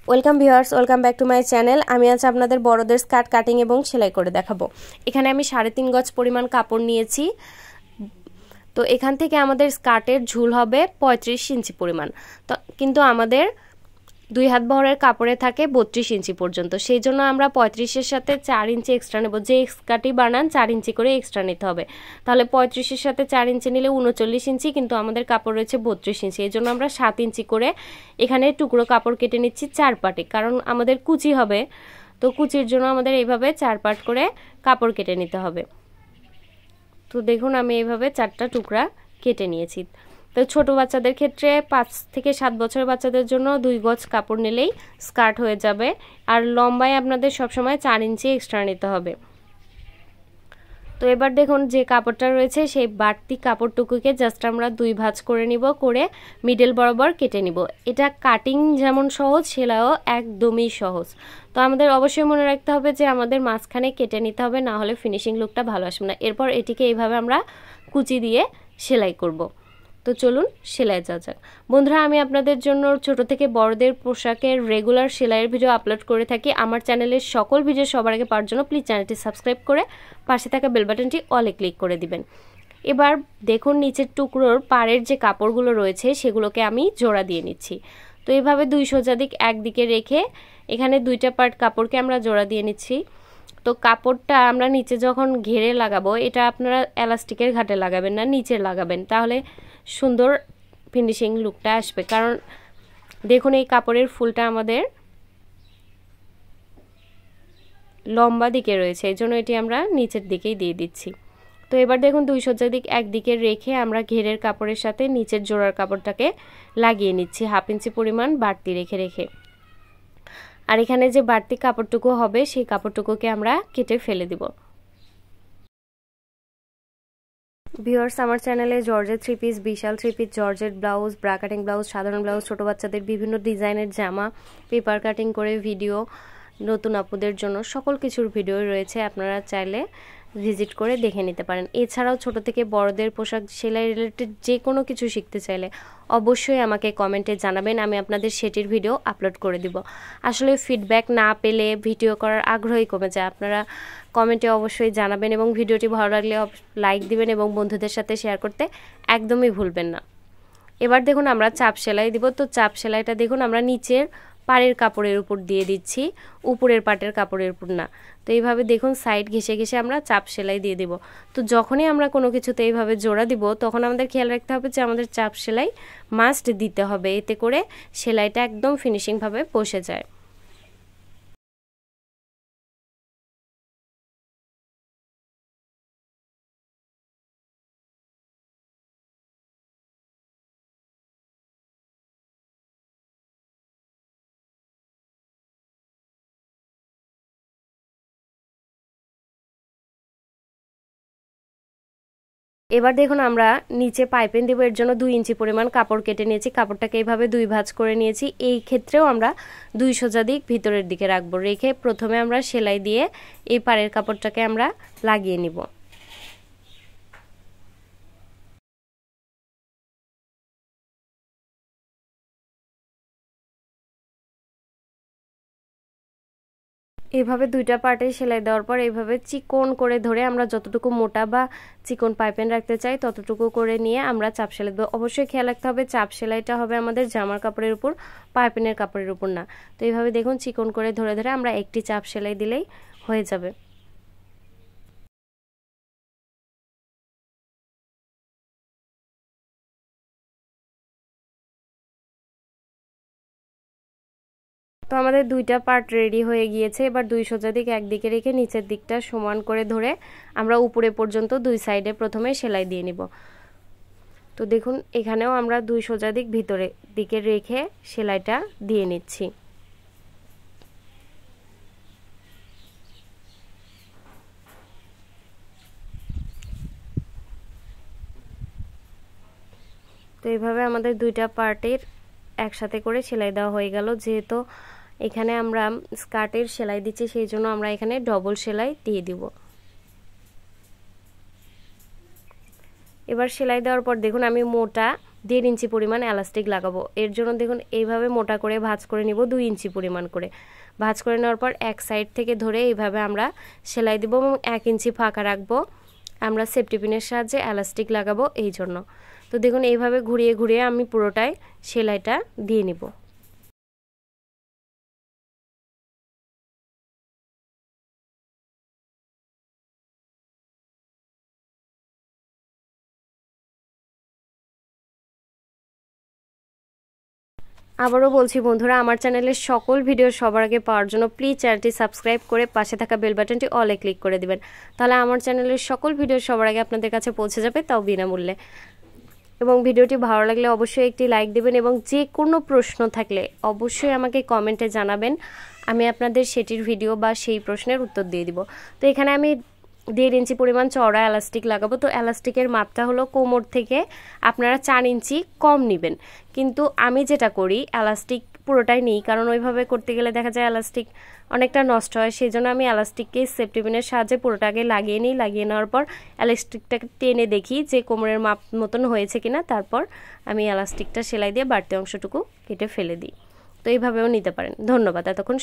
Welcome viewers, welcome back to my channel. আমি আজ আপনাদের বড়দের স্কার্ট কাটিং এবং সেলাই করে দেখাবো। এখানে আমি 3.5 গজ পরিমাণ কাপড় নিয়েছি। তো এখান থেকে আমাদের স্কার্টের ঝুল হবে 35 ইঞ্চি পরিমাণ। তো কিন্তু আমাদের 2 হাত বহরের কাপড়ে থাকে 32 ইঞ্চি পর্যন্ত, সেই জন্য আমরা 35-এর সাথে 4 ইঞ্চি এক্সট্রা নেব। যে স্কার্টই বানান 4 ইঞ্চি করে এক্সট্রা নিতে হবে। তাহলে 35-এর সাথে 4 ইঞ্চি নিলে 39 ইঞ্চি, কিন্তু আমাদের কাপড় রয়েছে 32 ইঞ্চি। এই জন্য আমরা 7 ইঞ্চি করে এখানে টুকরো কাপড় কেটে নিচ্ছি 4 পার্টে, কারণ আমাদের কুচি হবে। তো কুচির জন্য আমাদের এইভাবে 4 পার্ট করে কাপড় কেটে নিতে হবে। তো দেখুন আমি এইভাবে 4টা টুকরা কেটে নিয়েছি। তো ছোট বাচ্চাদের ক্ষেত্রে 5 থেকে 7 বছরের বাচ্চাদের জন্য 2 গজ কাপড় নিলেই স্কার্ট হয়ে যাবে। আর লম্বায় আপনাদের সবসময় 4 ইঞ্চি এক্সট্রা নিতে হবে। তো এবার দেখুন যে কাপড়টা রয়েছে সেই বাড়তি কাপড়টুকুকে জাস্ট আমরা 2 ভাঁজ করে নিব, করে মিডল বরাবর কেটে নিব। এটা কাটিং যেমন সহজ, সেলাইও একদমই সহজ। তো আমাদের অবশ্যই মনে রাখতে হবে যে আমাদের মাঝখানে কেটে নিতে হবে, না হলে ফিনিশিং লুকটা ভালো আসবে না। এরপর এটিকে এইভাবে আমরা কুচি দিয়ে সেলাই করব। তো চলুন সেলাই যাওয়া যাক। বন্ধুরা, আমি আপনাদের জন্য ছোট থেকে বড়দের পোশাকের রেগুলার সেলাইয়ের ভিডিও আপলোড করে থাকি। আমার চ্যানেলের সকল ভিডিও সবার আগে পাওয়ার জন্য প্লিজ চ্যানেলটি সাবস্ক্রাইব করে পাশে থাকা বেল বাটনটি অলে ক্লিক করে দিবেন। এবার দেখুন নিচের টুকরোর পাড়ের যে কাপড়গুলো রয়েছে সেগুলোকে আমি জোড়া দিয়ে নিচ্ছি। তো এইভাবে 2 সোজা দিক একদিকে রেখে এখানে 2টা পার্ট কাপড়কে আমরা জোড়া দিয়ে নিচ্ছি। তো কাপড়টা আমরা নিচে যখন ঘেরে লাগাবো, এটা আপনারা এলাস্টিকের ঘাটে লাগাবেন না, নিচে লাগাবেন, তাহলে সুন্দর ফিনিশিং লুকটা আসবে। কারণ দেখুন এই কাপড়ের ফুলটা আমাদের লম্বা দিকে রয়েছে, এই জন্য এটি আমরা নিচের দিকেই দিয়ে দিচ্ছি। তো এবার দেখুন 2 সোজা দিক একদিকে রেখে আমরা ঘেরের কাপড়ের সাথে নিচের জোড়ার কাপড়টাকে লাগিয়ে নিচ্ছি 1/2 ইঞ্চি পরিমাণ বাড়তি রেখে রেখে। আর এখানে যে বাড়তি কাপড়টুকু হবে সেই কাপড়টুকুকে আমরা কেটে ফেলে দিব। ভিউয়ার্স, আমার চ্যানেলে জর্জেট 3 পিস, বিশাল 3 piece, georgette blouse, bra cutting blouse, সাধারণ ব্লাউজ, ছোট বাচ্চাদের বিভিন্ন ডিজাইনের জামা, পেপার কাটিং করে ভিডিও, নতুন আপুদের জন্য সকল কিছুর ভিডিও রয়েছে। আপনারা চাইলে ভিজিট করে দেখে নিতে পারেন। এছাড়াও ছোট থেকে বড়দের পোশাক সেলাই রিলেটেড যে কোনো কিছু শিখতে চাইলে অবশ্যই আমাকে কমেন্টে জানাবেন, আমি আপনাদের সেটির ভিডিও আপলোড করে দিব। আসলে ফিডব্যাক না পেলে ভিডিও করার আগ্রহই কমে যায়। আপনারা কমেন্টে অবশ্যই জানাবেন এবং ভিডিওটি ভালো লাগলে লাইক দিবেন এবং বন্ধুদের সাথে শেয়ার করতে একদমই ভুলবেন না। এবার দেখুন আমরা চাপ সেলাই দিব। তো চাপ সেলাইটা দেখুন আমরা নিচের পাড়ের কাপড়ের উপর দিয়ে দিচ্ছি, উপরের পাটের কাপড়ের উপর না। তো এইভাবে দেখুন সাইড ঘেঁষে ঘেঁষে আমরা চাপ সেলাই দিয়ে দেব। তো যখনই আমরা কোনো কিছুতে এইভাবে জোড়া দিব তখন আমাদের খেয়াল রাখতে হবে যে আমাদের চাপ সেলাই মাস্ট দিতে হবে, এতে করে সেলাইটা একদম ফিনিশিংভাবে বসে যায়। এবার দেখুন আমরা নিচে পাইপিং দেব, এর জন্য 2 ইঞ্চি পরিমাণ কাপড় কেটে নিয়েছি। কাপড়টাকে এইভাবে 2 ভাঁজ করে নিয়েছি। এই ক্ষেত্রেও আমরা 2 সোজা দিক ভিতরের দিকে রাখবো, রেখে প্রথমে আমরা সেলাই দিয়ে এই পাড়ের কাপড়টাকে আমরা লাগিয়ে নিব। এইভাবে 2টা পার্টে সেলাই দেওয়ার পর এইভাবে চিকন করে ধরে আমরা যতটুকু মোটা বা চিকন পাইপিং রাখতে চাই ততটুকু করে নিয়ে আমরা চাপ সেলাই দেবো। অবশ্যই খেয়াল রাখতে হবে চাপ সেলাইটা হবে আমাদের জামার কাপড়ের উপর, পাইপিংয়ের কাপড়ের উপর না। তো এইভাবে দেখুন চিকন করে ধরে ধরে আমরা একটি চাপ সেলাই দিলেই হয়ে যাবে। তো আমাদের 2টা পার্ট রেডি হয়ে গিয়েছে। এবার 2 সোজা দিক একদিকে রেখে নিচের দিকটা সমান করে ধরে আমরা উপরে পর্যন্ত 2 সাইডে প্রথমে সেলাই দিয়ে নিব। তো দেখুন এখানেও আমরা 2 সোজা দিক ভিতরে দিকে রেখে সেলাইটা দিয়ে নিচ্ছি। তো এইভাবে আমাদের 2টা পার্টের একসাথে করে সেলাই দেওয়া হয়ে গেল। যেহেতু এখানে আমরা স্কার্টের সেলাই দিচ্ছি সেই জন্য আমরা এখানে ডবল সেলাই দিয়ে দিব। এবার সেলাই দেওয়ার পর দেখুন আমি মোটা 1.5 ইঞ্চি পরিমাণ এলাস্টিক লাগাবো। এর জন্য দেখুন এইভাবে মোটা করে ভাঁজ করে নিব 2 ইঞ্চি পরিমাণ করে। ভাঁজ করে নেওয়ার পর এক সাইড থেকে ধরে এইভাবে আমরা সেলাই দিব এবং 1 ইঞ্চি ফাঁকা রাখবো। আমরা সেফটি পিনের সাহায্যে এলাস্টিক লাগাবো এই জন্য। তো দেখুন এইভাবে ঘুরিয়ে ঘুরিয়ে আমি পুরোটাই সেলাইটা দিয়ে নিব। আবারও বলছি বন্ধুরা, আমার চ্যানেলের সকল ভিডিও সবার আগে পাওয়ার জন্য প্লিজ চ্যানেলটি সাবস্ক্রাইব করে পাশে থাকা বেল বাটনটি অলে ক্লিক করে দিবেন। তাহলে আমার চ্যানেলের সকল ভিডিও সবার আগে আপনাদের কাছে পৌঁছে যাবে, তাও বিনামূল্যে। এবং ভিডিওটি ভালো লাগলে অবশ্যই একটি লাইক দেবেন এবং যে কোনো প্রশ্ন থাকলে অবশ্যই আমাকে কমেন্টে জানাবেন, আমি আপনাদের সেটির ভিডিও বা সেই প্রশ্নের উত্তর দিয়ে দিব। তো এখানে আমি 1.5 ইঞ্চি পরিমাণ চওড়া এলাস্টিক লাগাবো। তো এলাস্টিকের মাপটা হলো কোমর থেকে আপনারা 4 ইঞ্চি কম নেবেন, কিন্তু আমি যেটা করি এলাস্টিক পুরোটাই নিই, কারণ ওইভাবে করতে গেলে দেখা যায় এলাস্টিক অনেকটা নষ্ট হয়। সেই জন্য আমি এলাস্টিককে সেফটি পিনের সাহায্যে পুরোটাকে লাগিয়ে নিই। লাগিয়ে নেওয়ার পর এলাস্টিকটাকে টেনে দেখি যে কোমরের মাপ মতন হয়েছে কিনা, তারপর আমি এলাস্টিকটা সেলাই দিয়ে বাড়তি অংশটুকু কেটে ফেলে দিই। তো এইভাবেও নিতে পারেন। ধন্যবাদ এতক্ষণ।